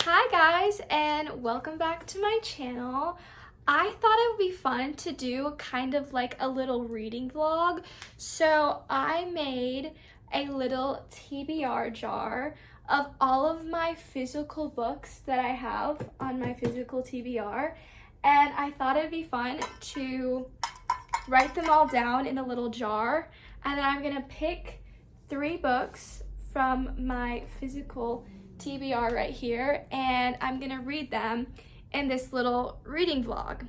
Hi guys, and welcome back to my channel. I thought it would be fun to do kind of like a little reading vlog. So I made a little TBR jar of all of my physical books that I have on my physical TBR. And I thought it'd be fun to write them all down in a little jar. And then I'm gonna pick 3 books from my physical TBR right here, and I'm gonna read them in this little reading vlog.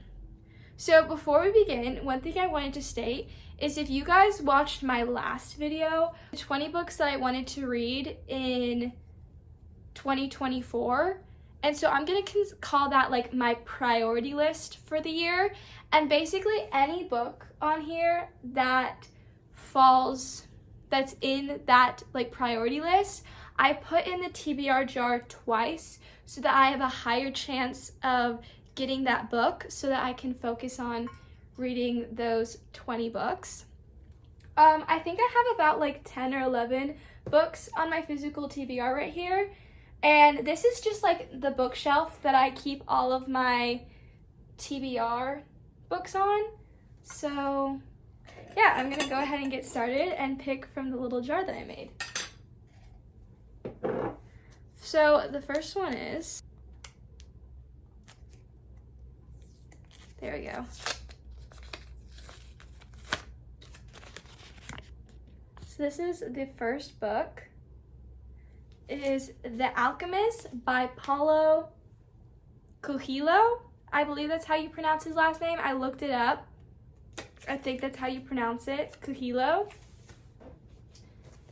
So before we begin, one thing I wanted to state is if you guys watched my last video, the 20 books that I wanted to read in 2024, and so I'm gonna call that like my priority list for the year, and basically any book on here that's in that like priority list, I put in the TBR jar twice so that I have a higher chance of getting that book so that I can focus on reading those 20 books. I think I have about like 10 or 11 books on my physical TBR right here. And this is just like the bookshelf that I keep all of my TBR books on. So yeah, I'm gonna go ahead and get started and pick from the little jar that I made. So the first one is, there we go. So this is the first book. It is The Alchemist by Paulo Coelho. I believe that's how you pronounce his last name. I looked it up. I think that's how you pronounce it, Coelho.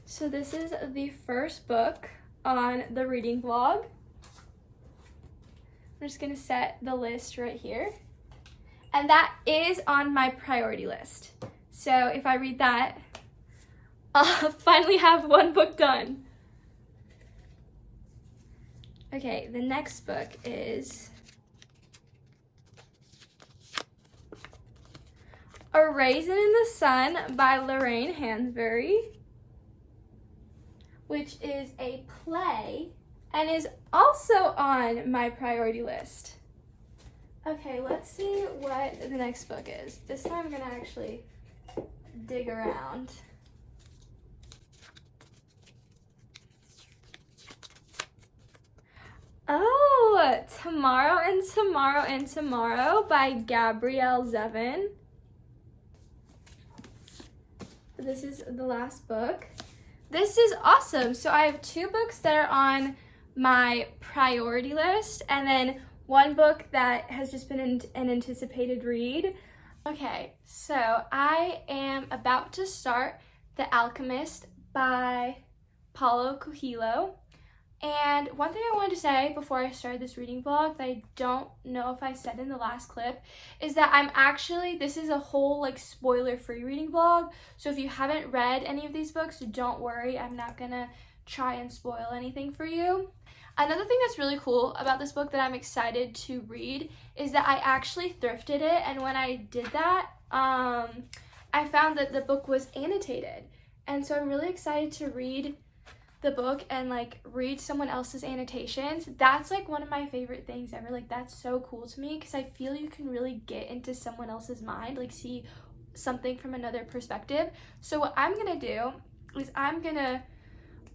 So this is the first book on the reading vlog. I'm just gonna set the list right here. And that is on my priority list. So if I read that, I'll finally have one book done. Okay, the next book is A Raisin in the Sun by Lorraine Hansberry, which is a play and is also on my priority list. Okay, let's see what the next book is. This time I'm gonna actually dig around. Oh, Tomorrow and Tomorrow and Tomorrow by Gabrielle Zevin. This is the last book. This is awesome. So I have 2 books that are on my priority list and then 1 book that has just been an anticipated read. Okay, so I am about to start The Alchemist by Paulo Coelho. And one thing I wanted to say before I started this reading vlog that I don't know if I said in the last clip is that this is a whole like spoiler-free reading vlog. So if you haven't read any of these books, don't worry, I'm not gonna try and spoil anything for you. Another thing that's really cool about this book that I'm excited to read is that I actually thrifted it, and when I did that, I found that the book was annotated. And so I'm really excited to read the book and like read someone else's annotations. That's like one of my favorite things ever. Like that's so cool to me because I feel you can really get into someone else's mind, like see something from another perspective. So what I'm gonna do is I'm gonna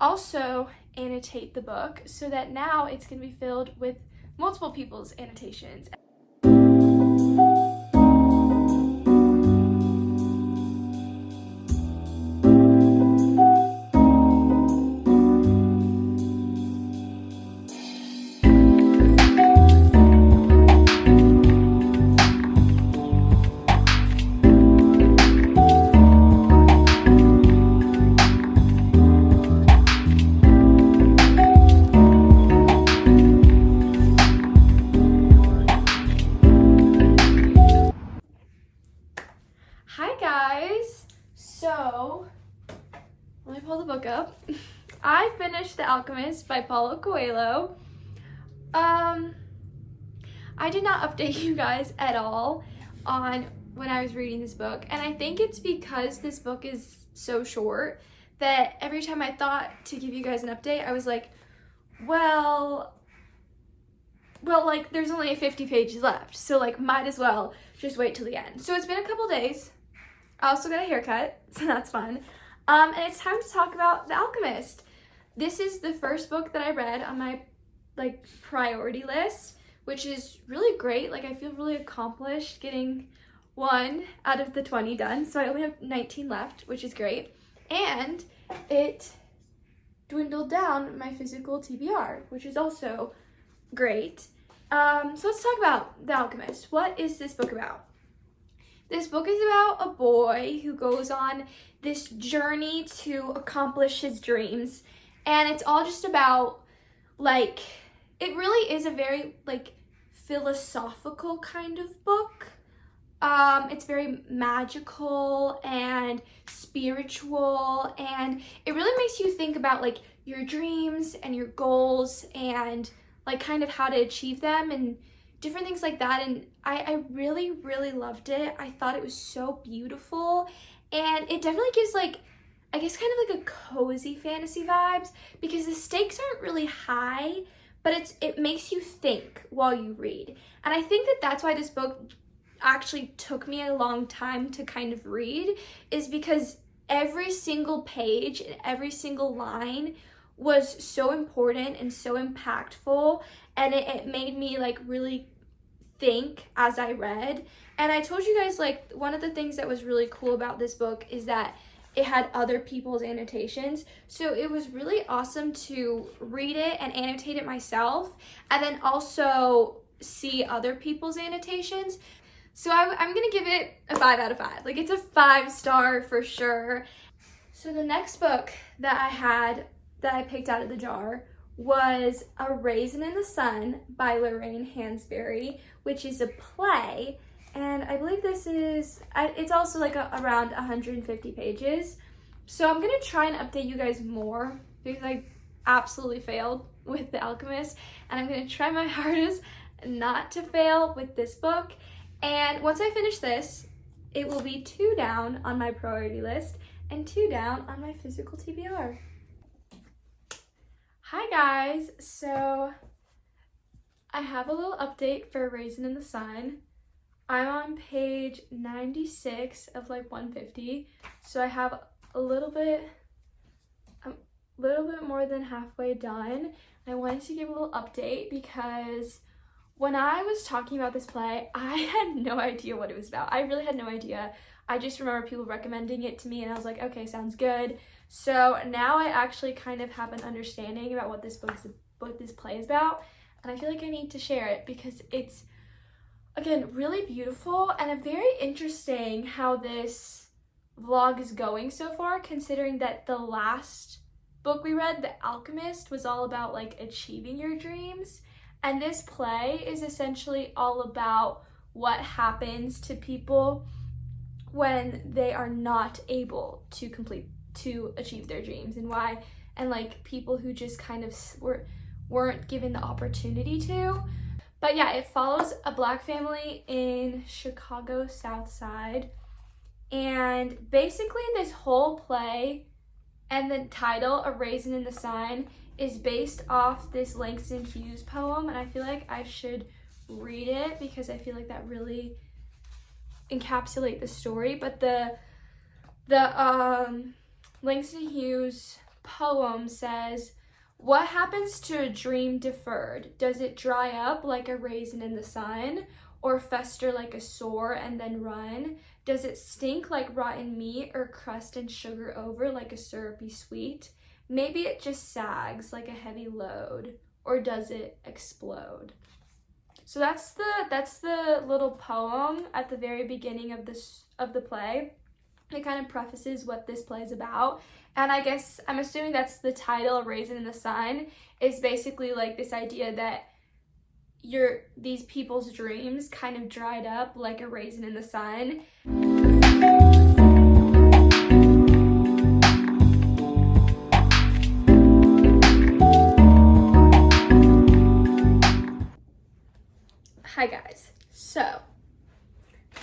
also annotate the book so that now it's gonna be filled with multiple people's annotations. Hi guys, so let me pull the book up. I finished The Alchemist by Paulo Coelho. I did not update you guys at all on when I was reading this book, and I think it's because this book is so short that every time I thought to give you guys an update, I was like, well, but like there's only 50 pages left, so like might as well just wait till the end. So it's been a couple days. I also got a haircut, so that's fun. And it's time to talk about The Alchemist. This is the first book that I read on my like priority list, which is really great. Like I feel really accomplished getting 1 out of the 20 done. So I only have 19 left, which is great. And it dwindled down my physical TBR, which is also great. So let's talk about The Alchemist. What is this book about? This book is about a boy who goes on this journey to accomplish his dreams. And it's all just about, like, it really is a very, like, philosophical kind of book. It's very magical and spiritual, and it really makes you think about, like, your dreams and your goals and, like, kind of how to achieve them and different things like that. And I really, really loved it. I thought it was so beautiful, and it definitely gives, like, I guess kind of like a cozy fantasy vibes, because the stakes aren't really high, but it makes you think while you read. And I think that that's why this book actually took me a long time to kind of read, is because every single page and every single line was so important and so impactful, and it made me like really think as I read. And I told you guys, like, one of the things that was really cool about this book is that it had other people's annotations. So it was really awesome to read it and annotate it myself, and then also see other people's annotations. So I'm gonna give it a 5 out of 5. Like, it's a 5-star for sure. So the next book that I picked out of the jar was A Raisin in the Sun by Lorraine Hansberry, which is a play. And I believe this is, it's also like around 150 pages. So I'm going to try and update you guys more, because I absolutely failed with The Alchemist. And I'm going to try my hardest not to fail with this book. And once I finish this, it will be 2 down on my priority list and 2 down on my physical TBR. Hi guys, so I have a little update for Raisin in the Sun. I'm on page 96 of like 150, so I have a little bit more than halfway done. I wanted to give a little update because when I was talking about this play, I had no idea what it was about. I really had no idea. I just remember people recommending it to me, and I was like, okay, sounds good. So now I actually kind of have an understanding about what this play is about, and I feel like I need to share it because it's, again, really beautiful, and very interesting how this vlog is going so far, considering that the last book we read, The Alchemist, was all about like achieving your dreams, and this play is essentially all about what happens to people when they are not able to achieve their dreams, and why, and like people who just kind of weren't given the opportunity to. But yeah, it follows a Black family in Chicago South Side, and basically this whole play and the title, A Raisin in the Sun, is based off this Langston Hughes poem, and I feel like I should read it because I feel like that really encapsulate the story. But the Langston Hughes poem says, "What happens to a dream deferred? Does it dry up like a raisin in the sun, or fester like a sore and then run? Does it stink like rotten meat, or crust and sugar over like a syrupy sweet? Maybe it just sags like a heavy load, or does it explode?" So that's the little poem at the very beginning of the play. It kind of prefaces what this play is about. And I guess I'm assuming that's the title, A Raisin in the Sun, is basically like this idea that these people's dreams kind of dried up like a raisin in the sun. Hi guys, so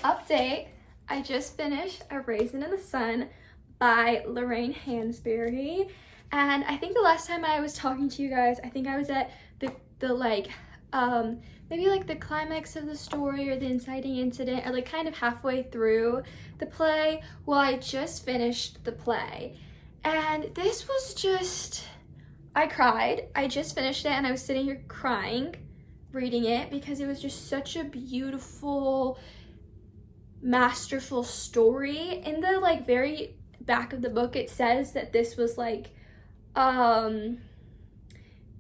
update, I just finished A Raisin in the Sun by Lorraine Hansberry, and I think the last time I was talking to you guys, I think I was at the like maybe like the climax of the story or the inciting incident, or like kind of halfway through the play. Well, I just finished the play, and this was just, I cried. I just finished it and I was sitting here crying reading it because it was just such a beautiful, masterful story. In the like very back of the book, it says that this was like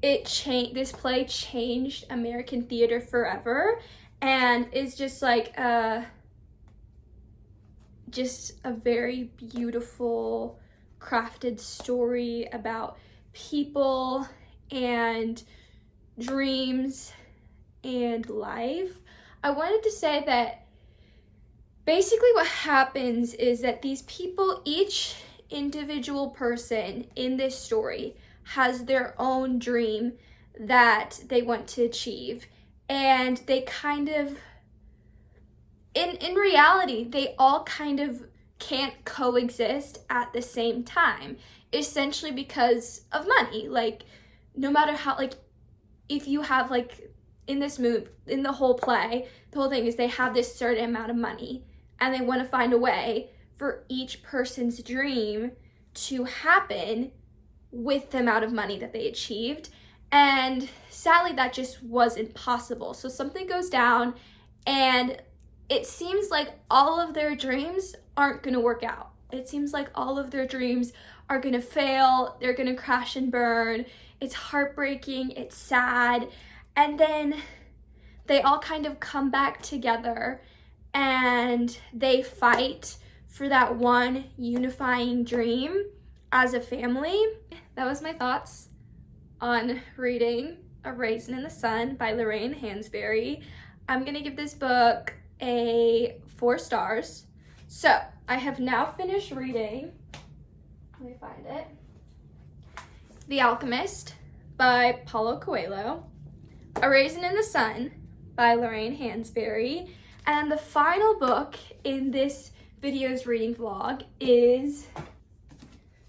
this play changed American theater forever, and is just like just a very beautiful crafted story about people and dreams and life. I wanted to say that basically what happens is that these people, each individual person in this story has their own dream that they want to achieve, and they kind of, in reality, they all kind of can't coexist at the same time, essentially because of money. Like, no matter how, like, if you have, like, in this movie, in the whole play, the whole thing is they have this certain amount of money, and they want to find a way for each person's dream to happen with the amount of money that they achieved. And sadly, that just wasn't possible. So something goes down, and it seems like all of their dreams aren't going to work out. It seems like all of their dreams are going to fail. They're going to crash and burn. It's heartbreaking. It's sad. And then they all kind of come back together, and they fight for that one unifying dream as a family. That was my thoughts on reading A Raisin in the Sun by Lorraine Hansberry. I'm gonna give this book a 4 stars. So I have now finished reading, let me find it, The Alchemist by Paulo Coelho, A Raisin in the Sun by Lorraine Hansberry, and the final book in this video's reading vlog is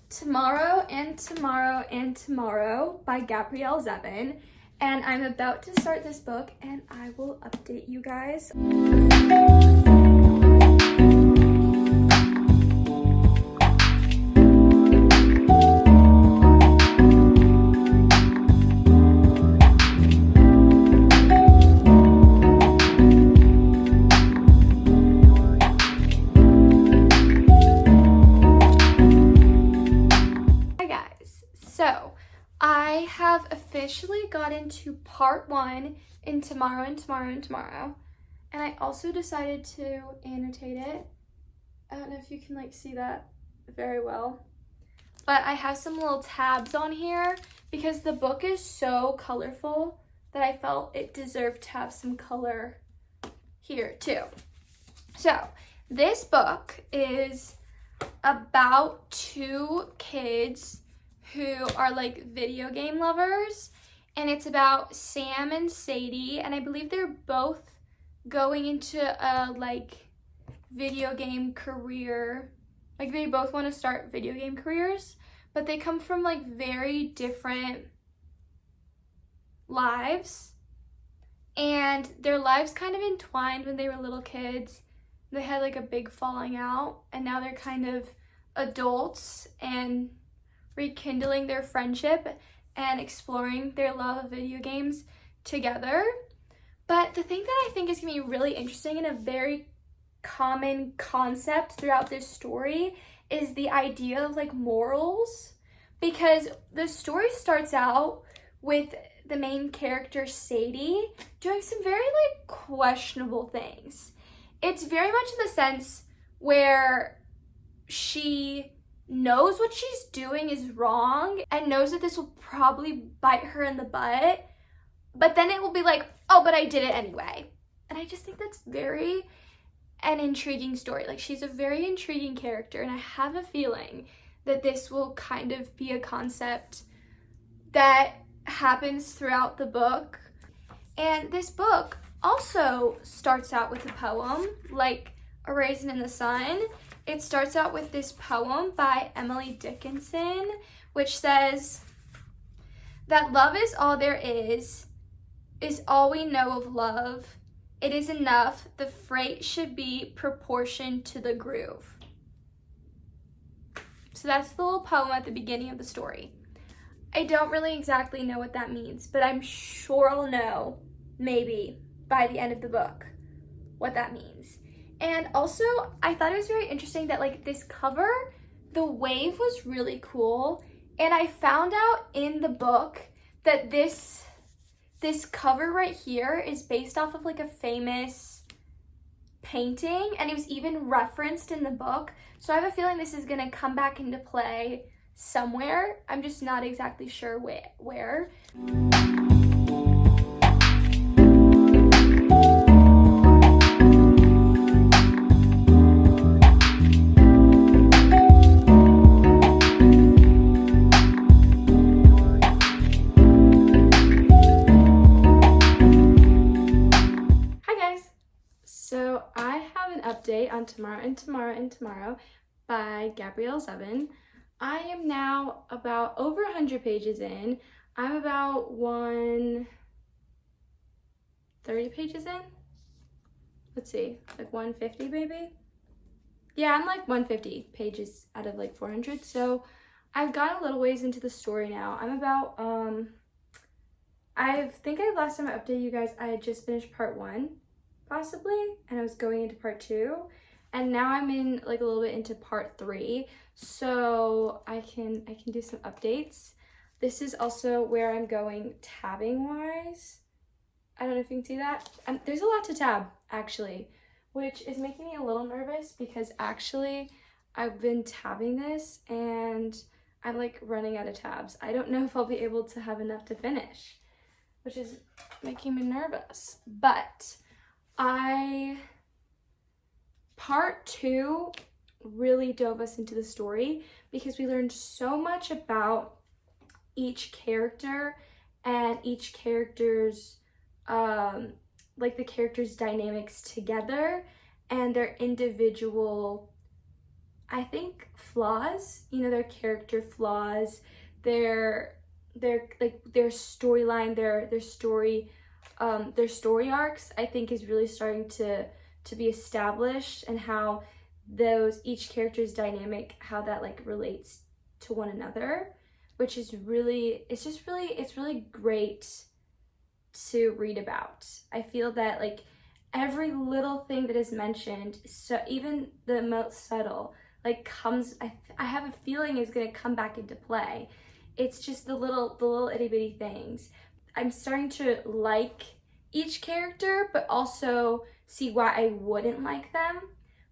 Tomorrow and Tomorrow and Tomorrow by Gabrielle Zevin. And I'm about to start this book, and I will update you guys. So, I have officially gotten to part 1 in Tomorrow and Tomorrow and Tomorrow. And I also decided to annotate it. I don't know if you can like see that very well. But I have some little tabs on here because the book is so colorful that I felt it deserved to have some color here too. So, this book is about 2 kids who are like video game lovers, and it's about Sam and Sadie, and I believe they're both going into a like video game career, like they both want to start video game careers, but they come from like very different lives, and their lives kind of entwined when they were little kids. They had like a big falling out, and now they're kind of adults and rekindling their friendship and exploring their love of video games together. But the thing that I think is going to be really interesting and a very common concept throughout this story is the idea of like morals, because the story starts out with the main character Sadie doing some very like questionable things. It's very much in the sense where she knows what she's doing is wrong and knows that this will probably bite her in the butt, but then it will be like, oh, but I did it anyway. And I just think that's very an intriguing story. Like, she's a very intriguing character, and I have a feeling that this will kind of be a concept that happens throughout the book. And this book also starts out with a poem, like A Raisin in the Sun. It starts out with this poem by Emily Dickinson, which says that love is all there is, is all we know of love. It is enough. The freight should be proportioned to the groove. So that's the little poem at the beginning of the story. I don't really exactly know what that means, but I'm sure I'll know, maybe, by the end of the book, what that means. And also, I thought it was very interesting that, like, this cover, the wave was really cool. And I found out in the book that this cover right here is based off of, like, a famous painting, and it was even referenced in the book. So I have a feeling this is gonna come back into play somewhere. I'm just not exactly sure where. So I have an update on Tomorrow and Tomorrow and Tomorrow by Gabrielle Zevin. I am now about over 100 pages in. I'm about 130 pages in. Let's see, like 150 maybe? Yeah, I'm like 150 pages out of like 400. So I've gotten a little ways into the story now. I'm about, last time I updated you guys, I had just finished part 1. Possibly, and I was going into part 2, and now I'm in like a little bit into part 3, so I can do some updates. This is also where I'm going tabbing wise. I don't know if you can see that. There's a lot to tab actually, which is making me a little nervous because actually I've been tabbing this and I'm like running out of tabs. I don't know if I'll be able to have enough to finish, which is making me nervous, but part 2 really dove us into the story because we learned so much about each character and each character's, like the characters' dynamics together and their individual, I think, flaws, you know, their character flaws, their storyline, their story arcs, I think, is really starting to be established, and how each character's dynamic, how that like relates to one another, which is really, it's really great to read about. I feel that like every little thing that is mentioned, so even the most subtle, like I have a feeling is gonna come back into play. It's just the little itty bitty things. I'm starting to like each character, but also see why I wouldn't like them,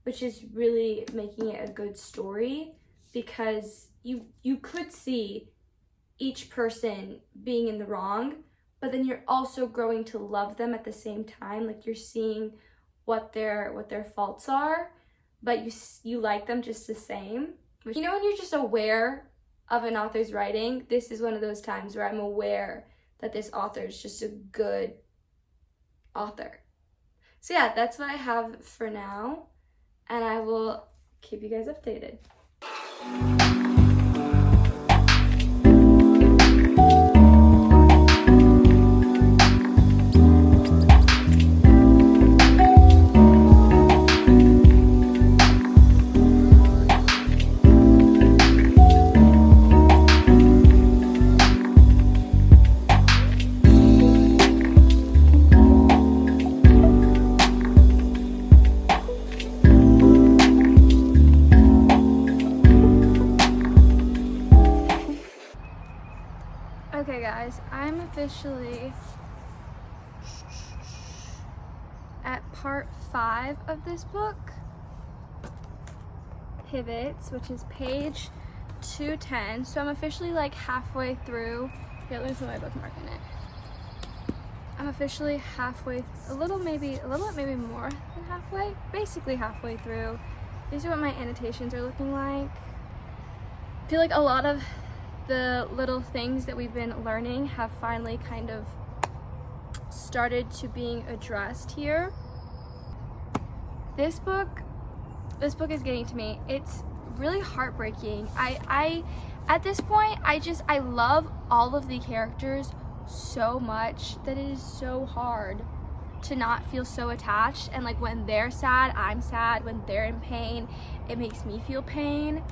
which is really making it a good story, because you could see each person being in the wrong, but then you're also growing to love them at the same time. Like, you're seeing what their faults are, but you like them just the same. You know, when you're just aware of an author's writing, this is one of those times where I'm aware that this author is just a good author. So yeah, that's what I have for now, and I will keep you guys updated. Okay guys, I'm officially at part 5 of this book, Pivots, which is page 210. So I'm officially like halfway through. Here, let me put my bookmark in it. I'm officially halfway, a little bit maybe more than halfway, basically halfway through. These are what my annotations are looking like. I feel like a lot of the little things that we've been learning have finally kind of started to being addressed here. This book is getting to me. It's really heartbreaking. At this point, I love all of the characters so much that it is so hard to not feel so attached. And like when they're sad, I'm sad. When they're in pain, it makes me feel pain.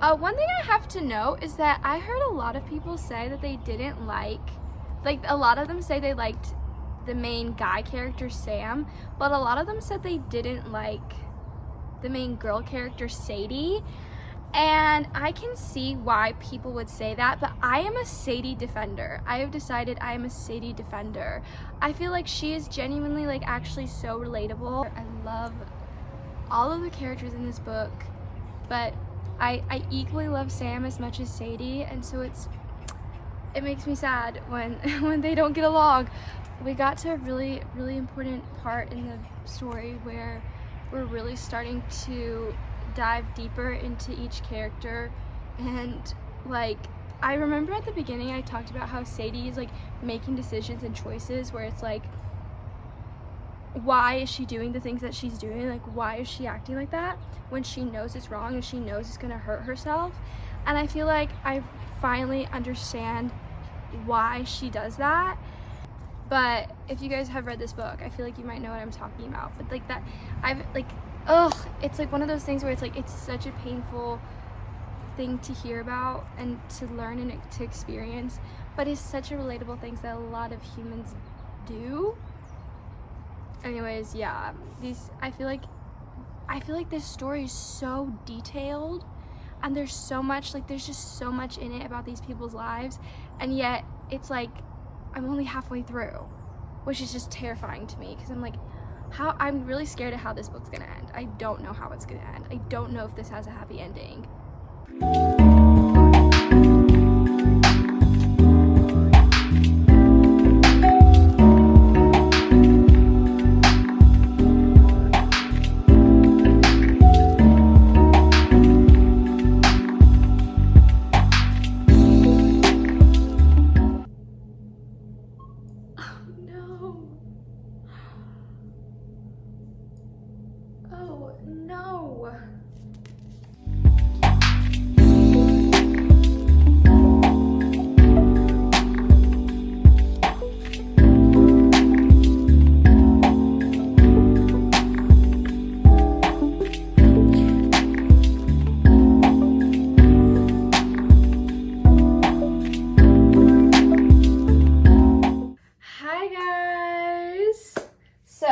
One thing I have to note is that I heard a lot of people say that they didn't like a lot of them say they liked the main guy character, Sam, but a lot of them said they didn't like the main girl character, Sadie. And I can see why people would say that, but I am a Sadie defender. I have decided I am a Sadie defender. I feel like she is genuinely like actually so relatable. I love all of the characters in this book, but I equally love Sam as much as Sadie, and so it makes me sad when when they don't get along. We got to a really important part in the story where we're really starting to dive deeper into each character. And like, I remember at the beginning I talked about how Sadie is like making decisions and choices where it's like, why is she doing the things that she's doing? Like, why is she acting like that when she knows it's wrong and she knows it's gonna hurt herself? And I feel like I finally understand why she does that. But if you guys have read this book, I feel like you might know what I'm talking about. But like that, it's like one of those things where it's like, it's such a painful thing to hear about and to learn and to experience, but it's such a relatable thing that a lot of humans do. Anyways, yeah, I feel like this story is so detailed, and there's just so much in it about these people's lives, and yet it's like I'm only halfway through, which is just terrifying to me, because I'm really scared of how this book's gonna end. I don't know how it's gonna end. I don't know if this has a happy ending. Oh no. Hi guys. So,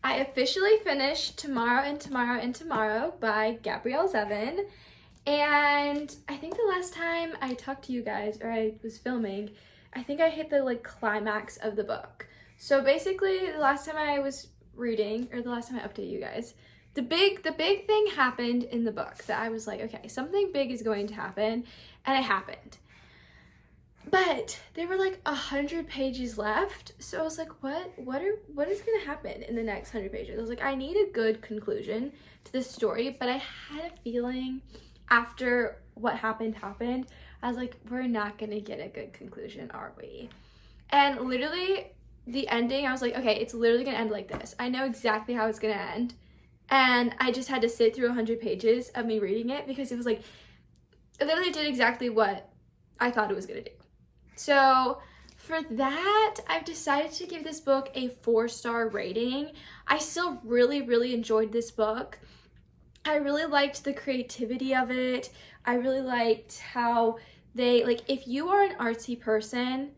I officially finished Tomorrow and Tomorrow and Tomorrow by Gabrielle Zevin, and I think the last time I talked to you guys, or I was filming, I think I hit the like climax of the book. So basically the last time I was reading, or the last time I updated you guys, the big thing happened in the book that I was like, okay, something big is going to happen, and it happened. But there were like 100 pages left, so I was like, what is gonna happen in the next 100 pages? I was like, I need a good conclusion to this story, but I had a feeling after what happened, I was like, we're not gonna get a good conclusion, are we? And literally, the ending, I was like, okay, it's literally gonna end like this. I know exactly how it's gonna end, and I just had to sit through 100 pages of me reading it, because it was like, it literally did exactly what I thought it was gonna do. So for that, I've decided to give this book a 4-star rating. I still really enjoyed this book. I really liked the creativity of it. I really liked how they, like, if you are an artsy person,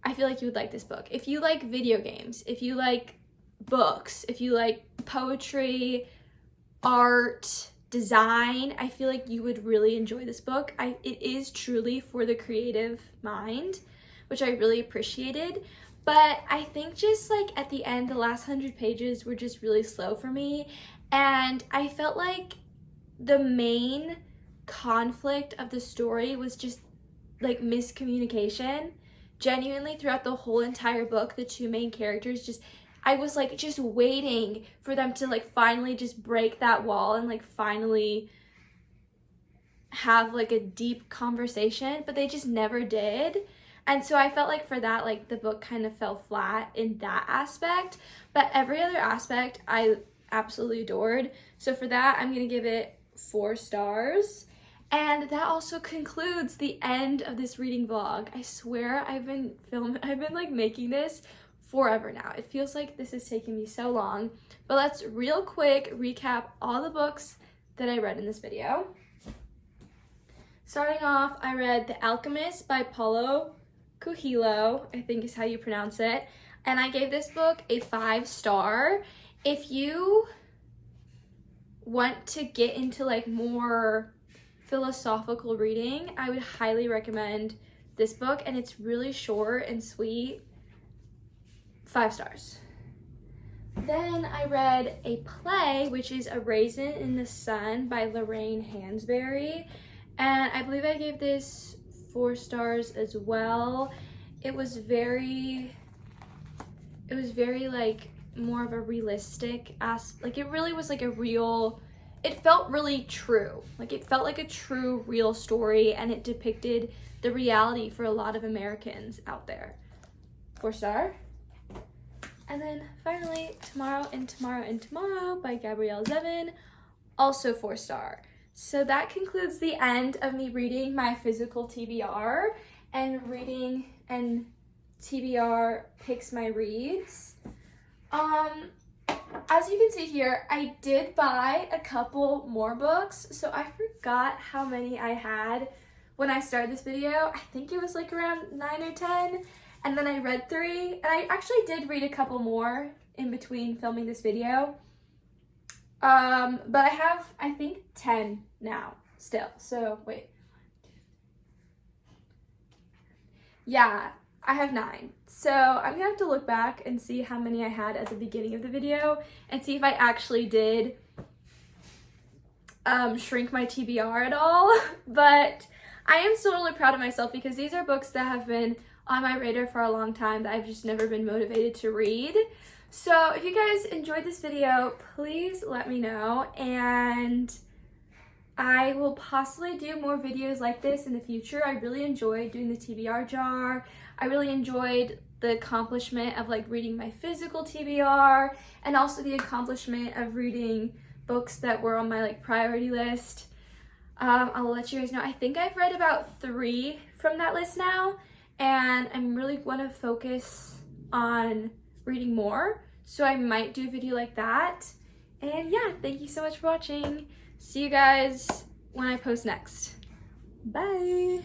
I feel like you would like this book. If you like video games, if you like books, if you like poetry, art, design, I feel like you would really enjoy this book. It is truly for the creative mind, which I really appreciated. But I think just like at the end, the last 100 pages were just really slow for me. And I felt like the main conflict of the story was just like miscommunication. Genuinely, throughout the whole entire book, the two main characters I was like just waiting for them to like finally just break that wall and like finally have like a deep conversation, but they just never did. And so I felt like for that, like the book kind of fell flat in that aspect, but every other aspect I absolutely adored. So for that, I'm gonna give it 4 stars. And that also concludes the end of this reading vlog. I swear I've been like making this forever now. It feels like this is taking me so long. But let's real quick recap all the books that I read in this video. Starting off, I read The Alchemist by Paulo Coelho, I think is how you pronounce it. And I gave this book a 5-star. If you want to get into like more philosophical reading, I would highly recommend this book, and it's really short and sweet. 5 stars. Then I read a play, which is A Raisin in the Sun by Lorraine Hansberry, and I believe I gave this 4 stars as well. It was very like more of a realistic like it really was like a real, it felt really true. Like it felt like a true real story, and it depicted the reality for a lot of Americans out there. 4 star. And then finally, Tomorrow and Tomorrow and Tomorrow by Gabrielle Zevin, also 4 star. So that concludes the end of me reading my physical TBR and reading, and TBR picks my reads. As you can see here, I did buy a couple more books, so I forgot how many I had when I started this video. I think it was like around 9 or 10, and then I read 3, and I actually did read a couple more in between filming this video. But I have, I think, 10 now still, so wait. Yeah, I have 9. So I'm gonna have to look back and see how many I had at the beginning of the video and see if I actually did shrink my TBR at all. But I am still really proud of myself because these are books that have been on my radar for a long time that I've just never been motivated to read. So if you guys enjoyed this video, please let me know, and I will possibly do more videos like this in the future. I really enjoyed doing the TBR jar. I really enjoyed the accomplishment of like reading my physical TBR, and also the accomplishment of reading books that were on my like priority list. I'll let you guys know. I think I've read about 3 from that list now, and I'm really want to focus on reading more. So I might do a video like that. And yeah, thank you so much for watching. See you guys when I post next. Bye.